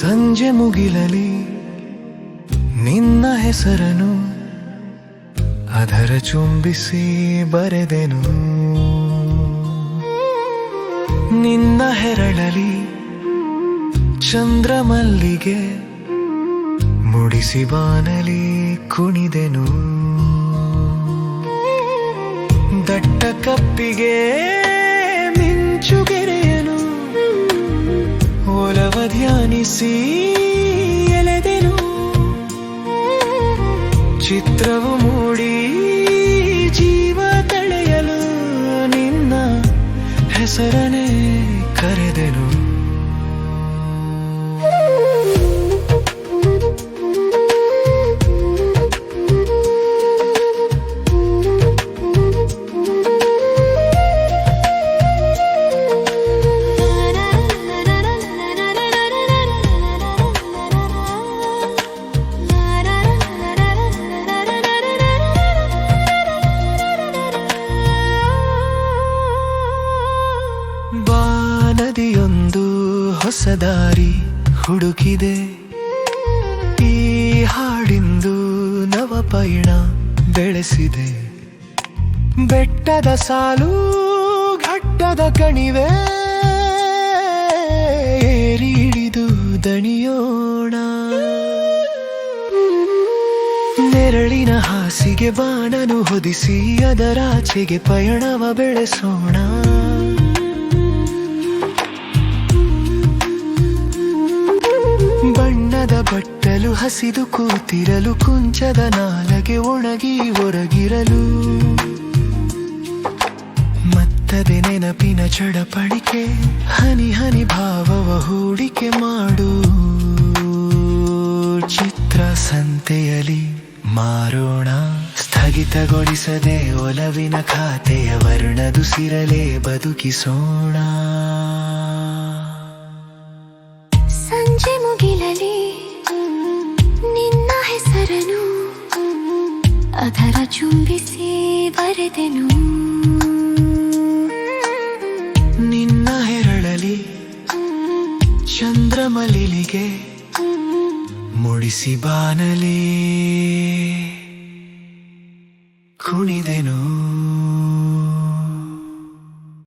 ಸಂಜೆ ಮುಗಿಲಲಿ ನಿನ್ನ ಹೆಸರನು ಅದರ ಚುಂಬಿಸಿ ಬರೆದೆನು. ನಿನ್ನ ಹೆರಳಲಿ ಚಂದ್ರಮಲ್ಲಿಗೆ ಮುಡಿಸಿ ಬಾನಲಿ ಕುಣಿದೆನು. ದಟ್ಟ ಕಪ್ಪಿಗೆ ಮಿಂಚುಗೆರೆಯನು ಒಲವ ಧ್ಯಾನಿಸಿ ಎಳೆದೆನು. ಚಿತ್ರವು ಮೂಡಿ ಜೀವ ತಳೆಯಲು ನಿನ್ನ ಹೆಸರನೇ ಕರೆದೆನು. ನದಿಯೊಂದು ಹೊಸ ದಾರಿ ಹುಡುಕಿದೆ, ಈ ಹಾಡಿಂದು ನವ ಪಯಣ ಬೆಳೆಸಿದೆ. ಬೆಟ್ಟದ ಸಾಲು ಘಟ್ಟದ ಕಣಿವೆ ಏರಿ ಇಳಿದು ದಣಿಯೋಣ. ನೆರಳಿನ ಹಾಸಿಗೆ ಬಾಣನು ಹೊದಿಸಿ ಅದರಾಚೆಗೆ ಪಯಣವ ಬೆಳೆಸೋಣ. ಬಣ್ಣದ ಬಟ್ಟಲು ಹಸಿದು ಕೂತಿರಲು, ಕುಂಚದ ನಾಲಗೆ ಒಣಗಿ ಹೊರಗಿರಲು, ಮತ್ತದೆ ನೆನಪಿನ ಚಡಪಡಿಕೆ ಹನಿ ಹನಿ ಭಾವವ ಹೂಡಿಕೆ ಮಾಡು. ಚಿತ್ರ ಸಂತೆಯಲಿ ಮಾರೋಣ, ಸ್ಥಗಿತಗೊಳಿಸದೆ ಒಲವಿನ ಖಾತೆಯ ವರ್ಣದುಸಿರಲೇ ಬದುಕಿಸೋಣ. ಸಂಜೆ ಮುಗಿಲಲಿ ನಿನ್ನ ಹೆಸರನು ಅದರ ಚುಂಬಿಸಿ ಬರೆದೆನು. ನಿನ್ನ ಹೆರಳಲಿ ಚಂದ್ರಮಲ್ಲಿಗೆ ಮುಡಿಸಿ ಬಾನಲಿ ಕುಣಿದೆನು.